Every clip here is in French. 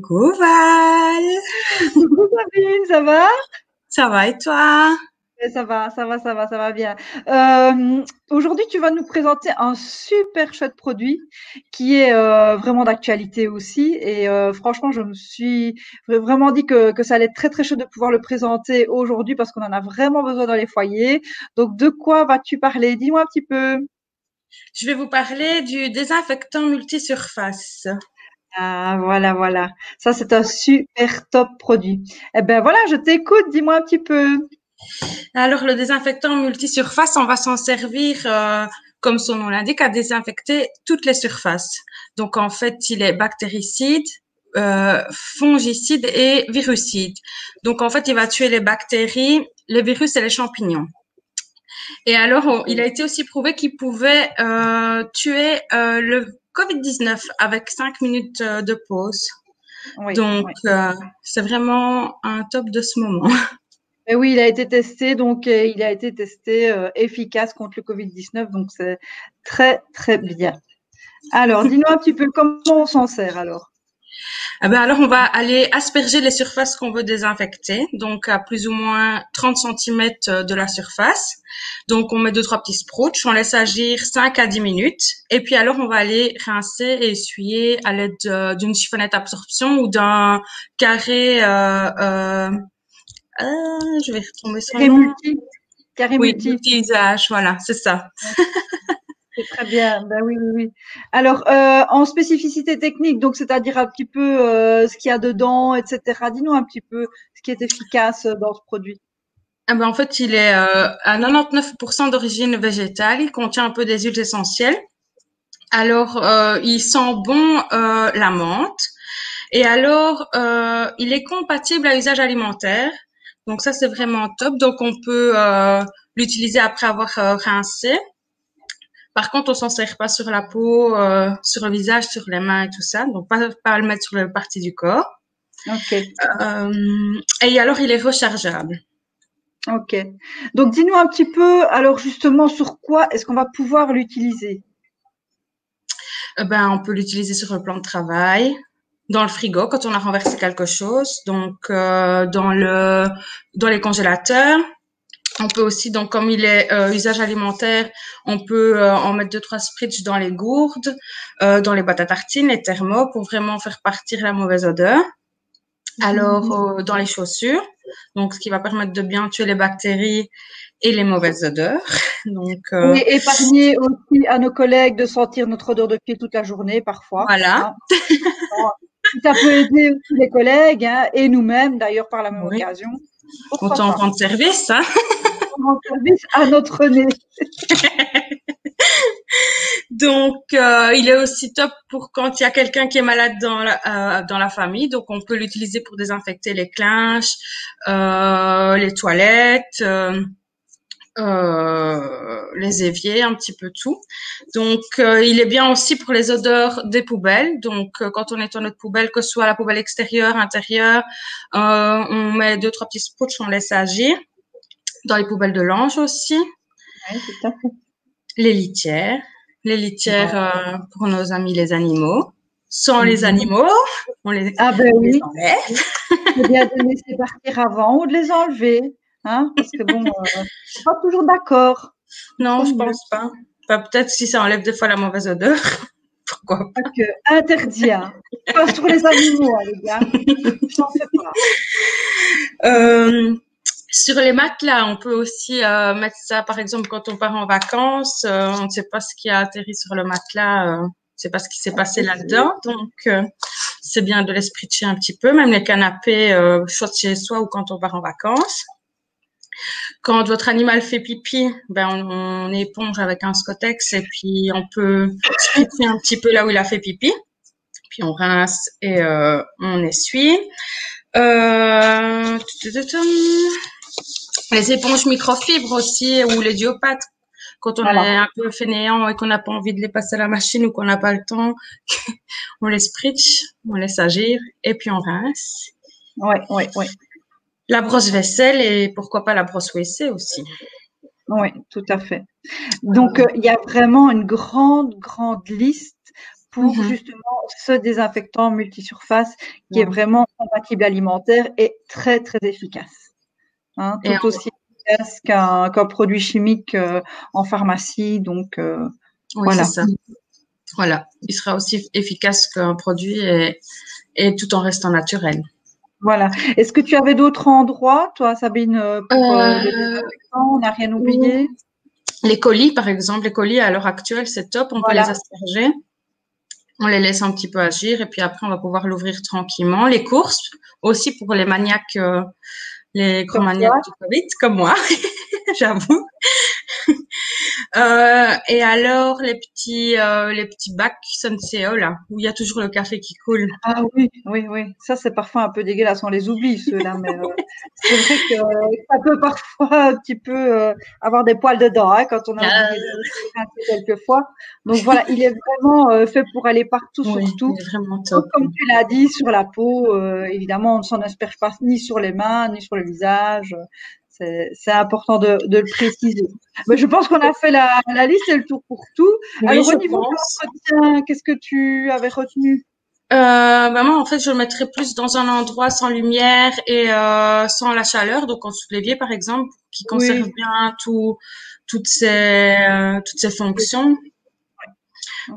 Coucou Val, Coucou Sabine, ça va? ça va et toi? Ça va bien. Aujourd'hui, tu vas nous présenter un super chouette produit qui est vraiment d'actualité aussi. Et franchement, je me suis vraiment dit que ça allait être très très chaud de pouvoir le présenter aujourd'hui parce qu'on en a vraiment besoin dans les foyers. Donc, de quoi vas-tu parler? Dis-moi un petit peu. Je vais vous parler du désinfectant multisurface. Ah, voilà, voilà. Ça, c'est un super top produit. Eh ben voilà, je t'écoute. Dis-moi un petit peu. Alors le désinfectant multisurface, on va s'en servir, comme son nom l'indique, à désinfecter toutes les surfaces. Donc en fait, il est bactéricide, fongicide et virucide. Donc en fait, il va tuer les bactéries, les virus et les champignons. Et alors, il a été aussi prouvé qu'il pouvait tuer le Covid-19 avec 5 minutes de pause. Oui, Donc, oui. c'est vraiment un top de ce moment. Et oui, il a été testé, donc il a été testé efficace contre le Covid-19, donc c'est très très bien. Alors, dis-nous un petit peu comment on s'en sert alors. Ah ben alors, on va aller asperger les surfaces qu'on veut désinfecter, donc à plus ou moins 30 centimètres de la surface. Donc, on met deux, trois petits sprouts, on laisse agir 5 à 10 minutes. Et puis alors, on va aller rincer et essuyer à l'aide d'une chiffonnette absorption ou d'un carré, je vais retomber son Carré nom. multi, carré Oui, multi, multi-usage, voilà, c'est ça. c'est très bien. Ben oui, oui, oui. Alors, en spécificité technique, donc c'est-à-dire un petit peu ce qu'il y a dedans, etc. Dis-nous un petit peu ce qui est efficace dans ce produit. Ah ben, en fait, il est à 99% d'origine végétale. Il contient un peu des huiles essentielles. Alors, il sent bon la menthe. Et alors, il est compatible à usage alimentaire. Donc ça, c'est vraiment top. Donc, on peut l'utiliser après avoir rincé. Par contre, on s'en sert pas sur la peau, sur le visage, sur les mains et tout ça. Donc, pas le mettre sur la partie du corps. Ok, Et alors, il est rechargeable. ok. Donc, dis-nous un petit peu, alors justement, sur quoi est-ce qu'on va pouvoir l'utiliser? Ben, on peut l'utiliser sur le plan de travail, dans le frigo quand on a renversé quelque chose, donc dans les congélateurs. On peut aussi, donc comme il est usage alimentaire, on peut en mettre deux trois spritz dans les gourdes, dans les boîtes à tartines, les thermos pour vraiment faire partir la mauvaise odeur. Alors dans les chaussures, donc ce qui va permettre de bien tuer les bactéries et les mauvaises odeurs. Donc Et épargner aussi à nos collègues de sentir notre odeur de pied toute la journée parfois, voilà. hein. Bon, si ça peut aider aussi les collègues, hein, et nous-mêmes d'ailleurs par la même Oui. occasion, pourquoi Autant pas? rendre service, hein. Rendre service à notre nez. Donc, il est aussi top pour quand il y a quelqu'un qui est malade dans la famille. Donc, on peut l'utiliser pour désinfecter les clinches, les toilettes, les éviers, un petit peu tout. Donc, il est bien aussi pour les odeurs des poubelles. Donc, quand on nettoie notre poubelle, que ce soit la poubelle extérieure, intérieure, on met deux, trois petits spouts, on laisse agir. Dans les poubelles de linge aussi. Oui, tout à fait. Les litières. Les litières Ouais. pour nos amis les animaux. Sans les Mhm. animaux, Ah ben on les oui, enlève. c'est bien de les laisser partir avant ou de les enlever, hein, parce que bon, je suis pas toujours d'accord. Non, Trop je mieux. pense pas. Enfin, peut-être si ça enlève des fois la mauvaise odeur. Pourquoi Pas que interdit, hein. Pas sur les animaux, hein, les gars. Je n'en fais pas. pas. Sur les matelas, on peut aussi mettre ça, par exemple, quand on part en vacances, on ne sait pas ce qui a atterri sur le matelas, on ne sait pas ce qui s'est passé là-dedans, donc c'est bien de les spritcher un petit peu, même les canapés, soit chez soi ou quand on part en vacances. Quand votre animal fait pipi, ben on éponge avec un Scottex et puis on peut spritzer un petit peu là où il a fait pipi, puis on rince et on essuie. Euh, les éponges microfibres aussi ou les diopathes. Quand on est Voilà. un peu fainéant et qu'on n'a pas envie de les passer à la machine ou qu'on n'a pas le temps, on les spritch, on laisse agir et puis on rince. Ouais, ouais, ouais. La brosse vaisselle et pourquoi pas la brosse WC aussi. Ouais, tout à fait. Donc, il y a vraiment une grande, grande liste pour justement ce désinfectant multisurface qui est vraiment compatible alimentaire et très, très efficace. Hein, tout aussi efficace qu'un produit chimique en pharmacie. Donc, oui, voilà. c'est ça. Voilà, il sera aussi efficace qu'un produit et tout en restant naturel. Voilà. Est-ce que tu avais d'autres endroits, toi, Sabine, pour le désinfectant? On n'a rien oublié? Les colis, par exemple, les colis à l'heure actuelle, c'est top. On peut les asperger. On les laisse un petit peu agir et puis après, on va pouvoir l'ouvrir tranquillement. Les courses, aussi pour les maniaques, les grands maniaques du Covid, comme moi, j'avoue. Et alors, les petits bacs Senseo, là, où il y a toujours le café qui coule. Ah oui, oui, oui. Ça, c'est parfois un peu dégueulasse. On les oublie, ceux-là, mais c'est vrai que ça peut parfois un petit peu avoir des poils dedans, hein, quand on a oublié de les rincer quelquefois. Donc voilà, il est vraiment fait pour aller partout, surtout. Il est vraiment top. Comme tu l'as dit, sur la peau, évidemment, on ne s'en asperge pas ni sur les mains, ni sur le visage. C'est important de le préciser. Mais je pense qu'on a fait la liste et le tour pour tout. Oui, alors, au niveau de l'entretien, qu'est-ce que tu avais retenu? Moi, en fait, je le mettrais plus dans un endroit sans lumière et sans la chaleur, donc en sous l'évier, par exemple, qui conserve bien toutes ses fonctions.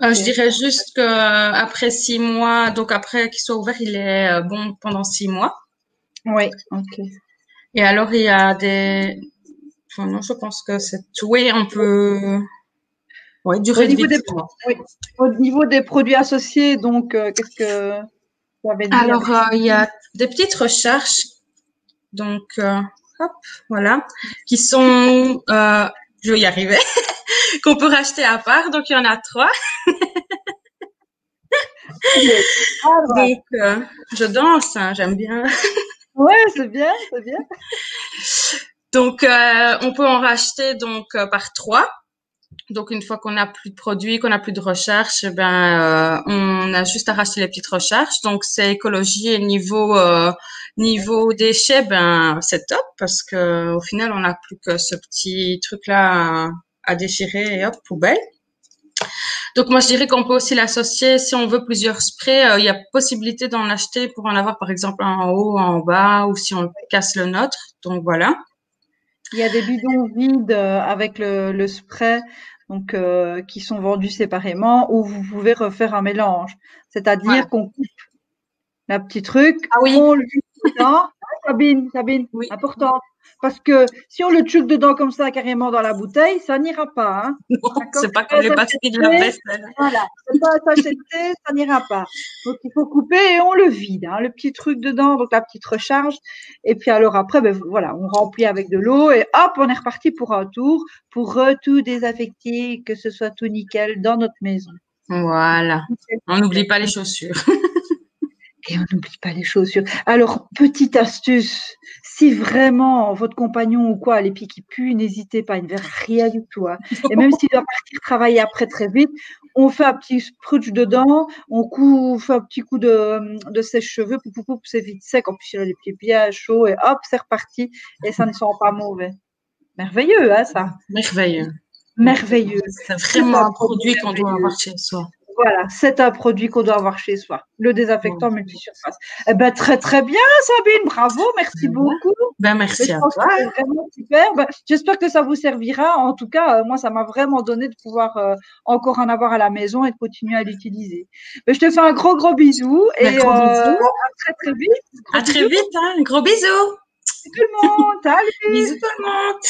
Je dirais juste que après 6 mois, donc après qu'il soit ouvert, il est bon pendant 6 mois. Oui, ok. Et alors, il y a des... Enfin, non, je pense que c'est tout. Oui, on peut... Oui, durée de vie de 6 mois. Oui. Au niveau des produits associés, donc, qu'est-ce que tu avais dit? Alors, il y a des petites recherches, donc, hop, voilà, qui sont... je vais y arriver, qu'on peut racheter à part, donc il y en a 3. Donc, je danse, hein, j'aime bien. Ouais, c'est bien, c'est bien. Donc, on peut en racheter donc par 3. Donc, une fois qu'on n'a plus de produits, qu'on n'a plus de recherche, on a juste à racheter les petites recherches. Donc, c'est écologie et niveau déchets, c'est top parce que au final, on n'a plus que ce petit truc-là à déchirer et hop, poubelle. Donc, moi, je dirais qu'on peut aussi l'associer, si on veut plusieurs sprays, il y a possibilité d'en acheter pour en avoir, par exemple, un en haut, un en bas, ou si on casse le nôtre. Donc, voilà. Il y a des bidons vides avec le spray, donc qui sont vendus séparément, où vous pouvez refaire un mélange. C'est-à-dire qu'on coupe la petite truc, on le jette dedans. Sabine, important. Parce que si on le chuck dedans comme ça, carrément dans la bouteille, ça n'ira pas. Hein. C'est pas comme les pastilles de la vaisselle. Voilà, c'est pas s'acheter, ça n'ira pas. Donc il faut couper et on le vide, hein, le petit truc dedans, donc la petite recharge. Et puis alors après, voilà, on remplit avec de l'eau et hop, on est reparti pour un tour, pour tout désinfecter, que ce soit tout nickel dans notre maison. Voilà. On n'oublie pas les chaussures. Et on n'oublie pas les chaussures. Alors, petite astuce, si vraiment votre compagnon ou quoi a les pieds qui puent, n'hésitez pas, il ne verra rien du tout. Hein. Et même s'il doit partir travailler après très vite, on fait un petit sprutch dedans, on fait un petit coup de sèche-cheveux, c'est vite sec. En plus, il a les pieds bien chauds et hop, c'est reparti. Et ça ne sent pas mauvais. Merveilleux, hein, ça. Merveilleux. Merveilleux. C'est vraiment un produit qu'on doit avoir chez soi. Voilà, c'est un produit qu'on doit avoir chez soi, le désinfectant multisurface. Eh ben, très, très bien, Sabine, bravo, merci beaucoup. Merci à toi. C'est vraiment super. J'espère que ça vous servira. En tout cas, moi, ça m'a vraiment donné de pouvoir encore en avoir à la maison et de continuer à l'utiliser. Je te fais un gros, gros bisou et à très, très vite. À très vite, hein. Un gros bisou. Tout le monde, salut. Bisous tout le monde.